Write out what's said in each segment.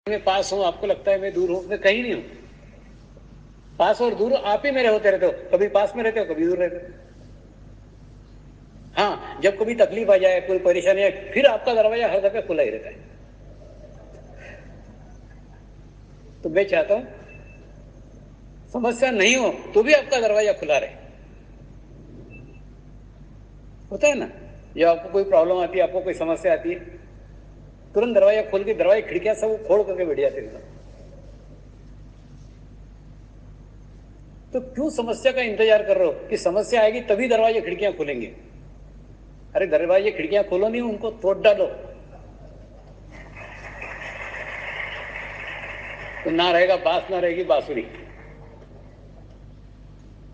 मैं पास हूं, आपको लगता है मैं दूर हूं, मैं कहीं नहीं हूं। पास और दूर आप ही मेरे होते रहते हो, कभी पास में रहते हो, कभी दूर रहते हो। हाँ, जब कभी तकलीफ आ जाए, कोई परेशानी आए, फिर आपका दरवाजा हर दफे खुला ही रहता है। तो मैं चाहता हूं समस्या नहीं हो तो भी आपका दरवाजा खुला रहे। होता है ना, जब आपको कोई प्रॉब्लम आती है, आपको कोई समस्या आती है, तुरंत दरवाजा खोल के, दरवाजा खिड़कियां सब खोल करके बैठ जाते हैं। तो क्यों समस्या का इंतजार कर रहे हो कि समस्या आएगी तभी दरवाजे खिड़कियां खोलेंगे? अरे दरवाजे खिड़कियां खोलो नहीं, उनको तोड़ डालो, तो ना रहेगा बांस, ना रहेगी बांसुरी,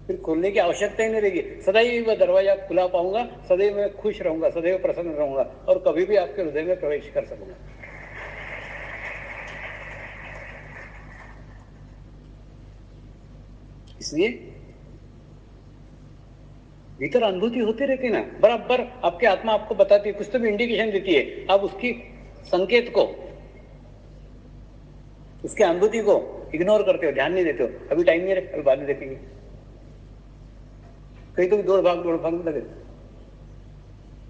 फिर खोलने की आवश्यकता ही नहीं रहेगी। सदैव वह दरवाजा खुला पाऊंगा, सदैव मैं खुश रहूंगा, सदैव प्रसन्न रहूंगा और कभी भी आपके हृदय में प्रवेश कर सकूंगा। इसलिए भीतर अनुभूति होती रहती ना, बराबर आपकी आत्मा आपको बताती है, कुछ तो भी इंडिकेशन देती है, आप उसकी संकेत को, उसकी अनुभूति को इग्नोर करते हो, ध्यान नहीं देते हो, अभी टाइम नहीं है, अभी बाद में देखेंगे। कहीं तो दौड़ भाग में लगे,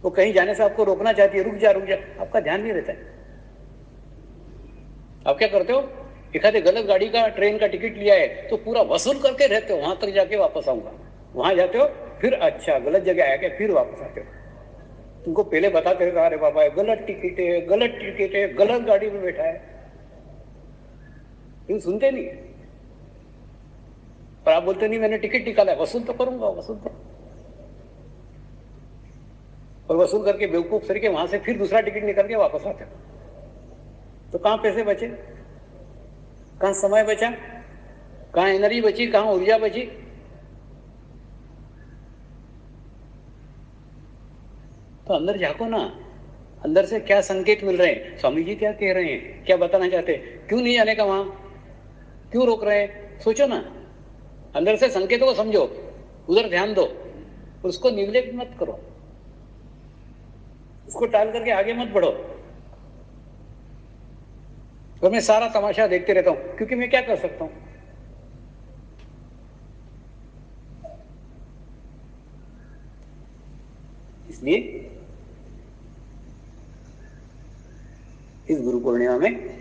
वो कहीं जाने से आपको रोकना चाहती है, रुक जा रुक जा, आपका ध्यान नहीं रहता है। आप क्या करते हो, एक आधे गलत गाड़ी का, ट्रेन का टिकट लिया है तो पूरा वसूल करके रहते हो, वहां तक जाके वापस आऊंगा, वहां जाते हो, फिर अच्छा गलत जगह आया क्या, फिर वापस आते हो। तुमको पहले बताते हो, अरे बाबा गलत टिकट है, गलत टिकट है, गलत गाड़ी में बैठा है, तुम सुनते नहीं। पर आप बोलते नहीं मैंने टिकट निकाला है, वसूल तो करूंगा, वसूल तो, और वसूल करके बेवकूफ तरीके वहां से फिर दूसरा टिकट निकल के वापस आते हो। तो कहां पैसे बचे, कहां समय बचा, कहां एनर्जी बची, कहां ऊर्जा बची? तो अंदर झांको ना, अंदर से क्या संकेत मिल रहे हैं, स्वामी जी क्या कह रहे हैं, क्या बताना चाहते हैं, क्यों नहीं जाने का वहां, क्यों रोक रहे हैं, सोचो ना। अंदर से संकेतों को समझो, उधर ध्यान दो, उसको निग्लेक्ट मत करो, उसको टाल करके आगे मत बढ़ो। और मैं सारा तमाशा देखते रहता हूं, क्योंकि मैं क्या कर सकता हूं? इसलिए इस गुरु पूर्णिमा में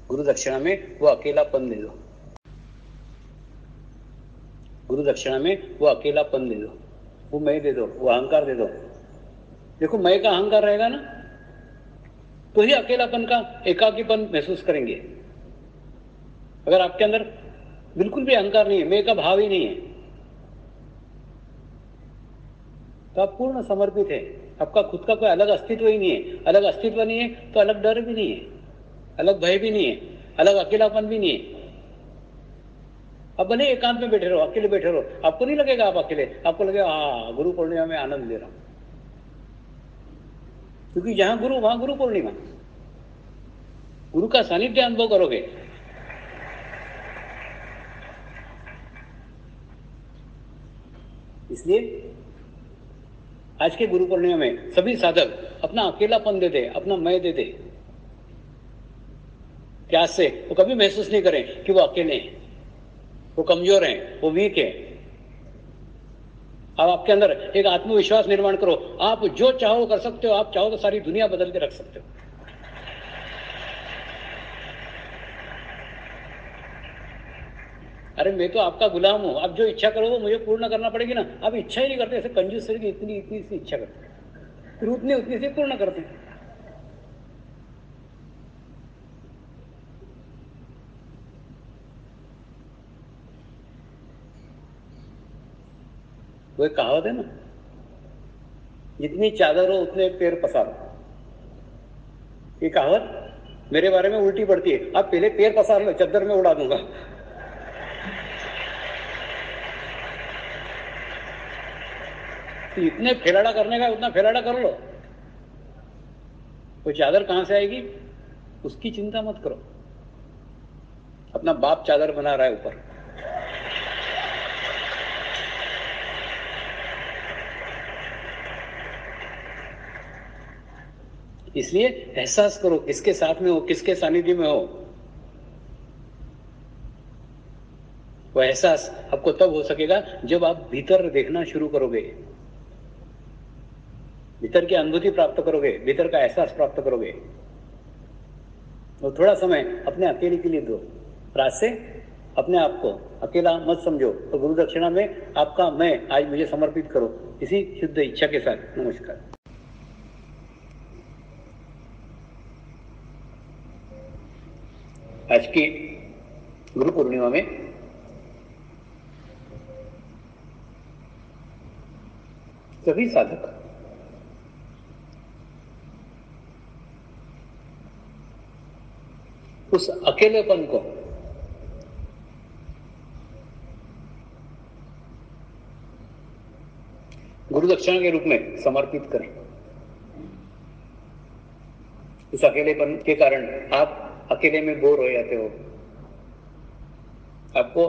गुरु दक्षिणा में वो अकेलापन दे दो, गुरु दक्षिणा में वो अकेलापन दे दो, वो मैं दे दो, वो अहंकार दे दो। देखो मैं का अहंकार रहेगा ना, तो ही अकेलापन का, एकाकीपन महसूस करेंगे। अगर आपके अंदर बिल्कुल भी अहंकार नहीं है, मैं का भाव ही नहीं है, तो आप पूर्ण समर्पित है। आपका खुद का कोई अलग अस्तित्व ही नहीं है, अलग अस्तित्व नहीं है तो अलग डर भी नहीं है, अलग भय भी नहीं है, अलग अकेलापन भी नहीं है। आप भले एकांत में बैठे रहो, अकेले बैठे रहो, आपको नहीं लगेगा आप अकेले, आपको लगेगा हाँ गुरु पूर्णिमा में आनंद ले रहा हूं, क्योंकि जहां गुरु वहां गुरु पूर्णिमा, गुरु का सानिध्य अनुभव करोगे। इसलिए आज के गुरु पूर्णिमा में सभी साधक अपना अकेलापन दे दे, अपना मैं दे दे, प्यास से वो कभी महसूस नहीं करें कि वो अकेले हैं, वो कमजोर हैं, वो वीक है। अब आपके अंदर एक आत्मविश्वास निर्माण करो, आप जो चाहो कर सकते हो, आप चाहो तो सारी दुनिया बदल के रख सकते हो। अरे मैं तो आपका गुलाम हूं, आप जो इच्छा करो वो मुझे पूर्ण करना पड़ेगी ना। आप इच्छा ही नहीं करते, ऐसे कंजूस तरीके इतनी इतनी सी इच्छा करते, फिर उतनी उतनी सी पूर्ण करते हैं। वो एक कहावत है ना, जितनी चादर हो उतने पैर पसारो। ये कहावत मेरे बारे में उल्टी पड़ती है, आप पहले पैर पसार लो, चद्दर में उड़ा दूंगा। तो इतने फैलाड़ा करने का उतना फैलाड़ा कर लो, वो चादर कहां से आएगी उसकी चिंता मत करो। अपना बाप चादर बना रहा है ऊपर। इसलिए एहसास करो किसके साथ में हो, किसके सानिध्य में हो। वो एहसास आपको तब हो सकेगा जब आप भीतर देखना शुरू करोगे, भीतर की अनुभूति प्राप्त करोगे, भीतर का एहसास प्राप्त करोगे। तो थोड़ा समय अपने अकेले के लिए दो। रात से अपने आप को अकेला मत समझो। तो गुरु दक्षिणा में आपका मैं आज मुझे समर्पित करो, इसी शुद्ध इच्छा के साथ। नमस्कार। आज की गुरु पूर्णिमा में सभी साधक उस अकेलेपन को गुरु दक्षिणा के रूप में समर्पित करें। इस अकेलेपन के कारण आप अकेले में बोर हो जाते हो। आपको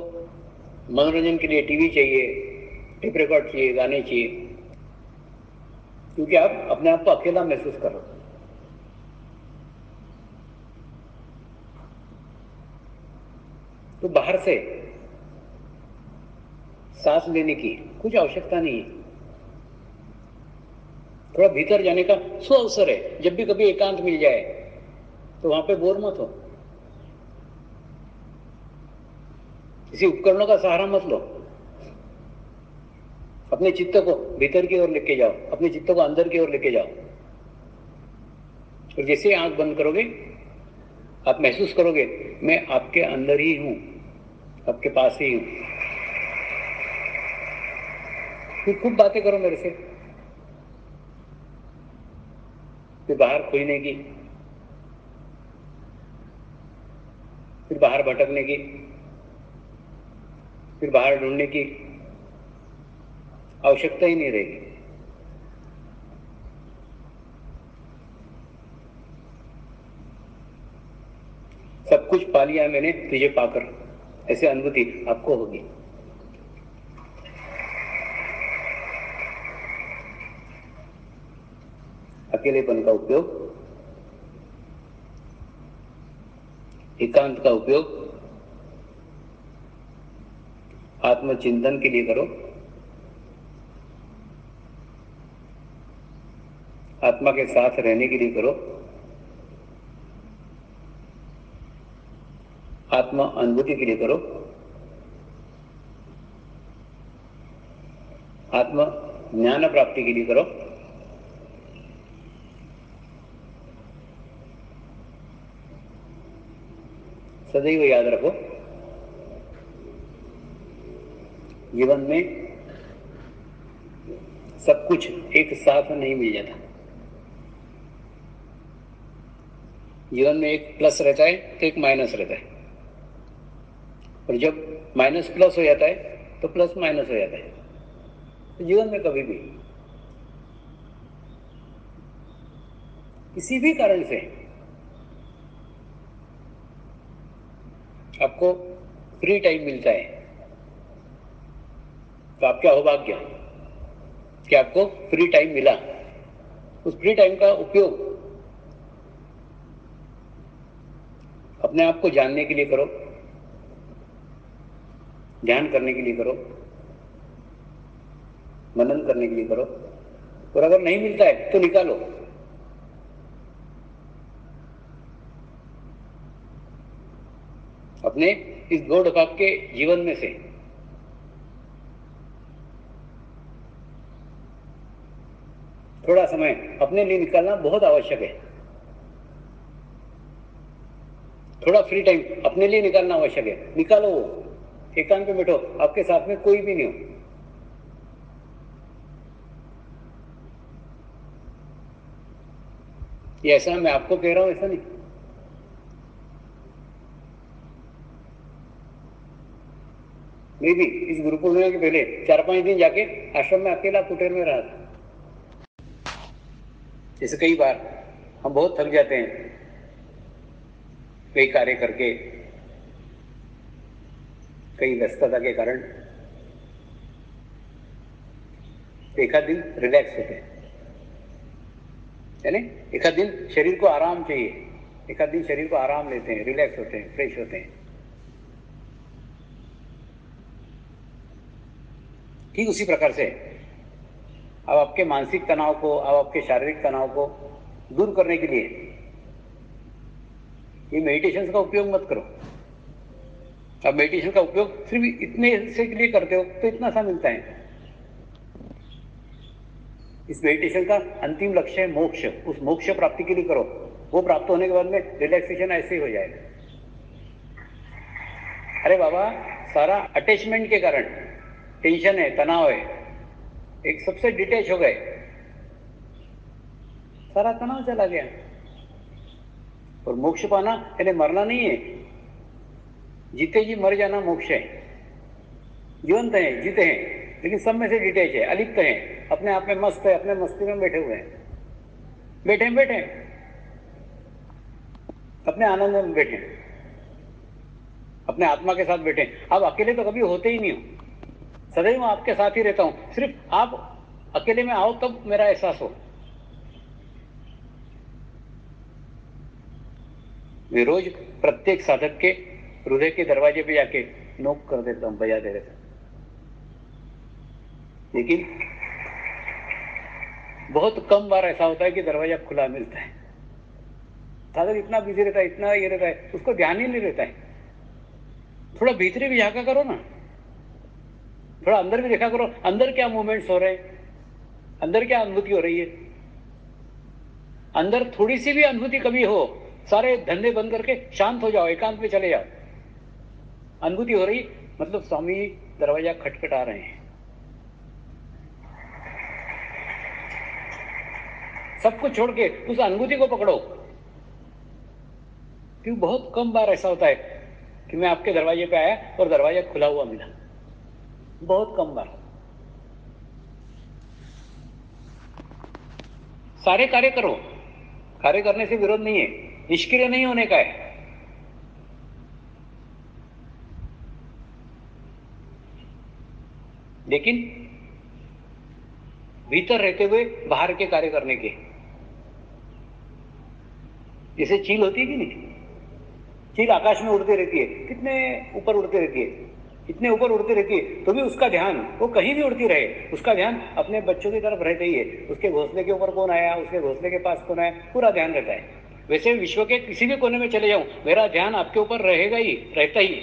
मनोरंजन के लिए टीवी चाहिए, टेप रिकॉर्ड चाहिए, गाने चाहिए, क्योंकि आप अपने आप को अकेला महसूस कर रहे हो। तो बाहर से सांस लेने की कुछ आवश्यकता नहीं है। थोड़ा भीतर जाने का सो अवसर है। जब भी कभी एकांत मिल जाए तो वहां पे बोर मत हो। किसी उपकरणों का सहारा मत लो। अपने चित्त को भीतर की ओर लेके जाओ, अपने चित्त को अंदर की ओर लेके जाओ। और जैसे आंख बंद करोगे आप महसूस करोगे मैं आपके अंदर ही हूं, आपके पास ही हूं। फिर खूब बातें करो मेरे से, फिर बाहर खोजने की, फिर बाहर भटकने की, फिर बाहर ढूंढने की आवश्यकता ही नहीं रहेगी। सब कुछ पा लिया मैंने तुझे पाकर, ऐसी अनुभूति आपको होगी। अकेलेपन का उपयोग, एकांत का उपयोग आत्मचिंतन के लिए करो, आत्मा के साथ रहने के लिए करो, आत्मा अनुभूति के लिए करो, आत्मा ज्ञान प्राप्ति के लिए करो। सदैव याद रखो जीवन में सब कुछ एक साथ नहीं मिल जाता। जीवन में एक प्लस रहता है तो एक माइनस रहता है, और जब माइनस प्लस हो जाता है तो प्लस माइनस हो जाता है। तो जीवन में कभी भी किसी भी कारण से आपको फ्री टाइम मिलता है तो आपका सौभाग्य कि आपको फ्री टाइम मिला। उस फ्री टाइम का उपयोग अपने आप को जानने के लिए करो, ध्यान करने के लिए करो, मनन करने के लिए करो। और अगर नहीं मिलता है तो निकालो। अपने इस दौड़ भाग के जीवन में से थोड़ा समय अपने लिए निकालना बहुत आवश्यक है। थोड़ा फ्री टाइम अपने लिए निकालना आवश्यक है। निकालो वो, एकांत में बैठो, आपके साथ में कोई भी नहीं हो। ये ऐसा मैं आपको कह रहा हूं ऐसा नहीं। मैं भी इस गुरु पूर्णिमा के पहले 4-5 दिन जाके आश्रम में अकेला कुटीर में रहा था। जैसे कई बार हम बहुत थक जाते हैं कई कार्य करके, कई व्यस्तता के कारण, एक आध दिन रिलैक्स होते हैं। यानी एक आध दिन शरीर को आराम चाहिए, एक आध दिन शरीर को आराम लेते हैं, रिलैक्स होते हैं, फ्रेश होते हैं। ठीक उसी प्रकार से अब आपके मानसिक तनाव को, अब आपके शारीरिक तनाव को दूर करने के लिए ये मेडिटेशन का उपयोग मत करो। अब मेडिटेशन का उपयोग सिर्फ इतने से के लिए करते हो तो इतना सा मिलता है। इस मेडिटेशन का अंतिम लक्ष्य है मोक्ष। उस मोक्ष प्राप्ति के लिए करो, वो प्राप्त होने के बाद में रिलैक्सेशन ऐसे ही हो जाएगा। अरे बाबा, सारा अटैचमेंट के कारण टेंशन है, तनाव है, एक सबसे डिटैच हो गए, सारा तनाव चला गया। और मोक्ष पाना यानी मरना नहीं है, जीते जी मर जाना मोक्ष है। जीवंत है, जीते हैं, लेकिन सब में से डिटैच है, अलिप्त है, अपने आप में मस्त है, अपने मस्ती में बैठे हुए हैं, बैठे अपने आनंद में बैठे, अपने आत्मा के साथ बैठे। आप अकेले तो कभी होते ही नहीं हो, सदैव मैं आपके साथ ही रहता हूं। सिर्फ आप अकेले में आओ तब मेरा एहसास हो। मैं रोज प्रत्येक साधक के हृदय के दरवाजे पे जाके नोक कर देता हूं, बजा दे देता हूं, लेकिन बहुत कम बार ऐसा होता है कि दरवाजा खुला मिलता है। साधक इतना बिजी रहता है, इतना ये रहता है, उसको ध्यान ही नहीं रहता है। थोड़ा भीतरी भी झांका करो ना, थोड़ा अंदर भी देखा करो, अंदर क्या मूवमेंट्स हो रहे हैं, अंदर क्या अनुभूति हो रही है। अंदर थोड़ी सी भी अनुभूति कभी हो, सारे धंधे बंद करके शांत हो जाओ, एकांत में चले जाओ। अनुभूति हो रही मतलब स्वामी दरवाजा खटखटा रहे हैं। सब कुछ छोड़ के उस अनुभूति को पकड़ो। क्योंकि बहुत कम बार ऐसा होता है कि मैं आपके दरवाजे पे आया और दरवाजा खुला हुआ मिला, बहुत कम बार। सारे कार्य करो, कार्य करने से विरोध नहीं है, निष्क्रिय नहीं होने का है। लेकिन भीतर रहते हुए बाहर के कार्य करने के, जैसे चील होती है कि नहीं, चील आकाश में उड़ती रहती है, कितने ऊपर उड़ती रहती है, इतने ऊपर उड़ती रहती है, तो भी उसका ध्यान, वो कहीं भी उड़ती रहे, उसका ध्यान अपने बच्चों की तरफ रहता ही है। उसके घोंसले के ऊपर कौन आया, उसके घोंसले के पास कौन आया, पूरा ध्यान रहता है। वैसे विश्व के किसी भी कोने में चले जाऊं, मेरा ध्यान आपके ऊपर रहेगा ही, रहता ही।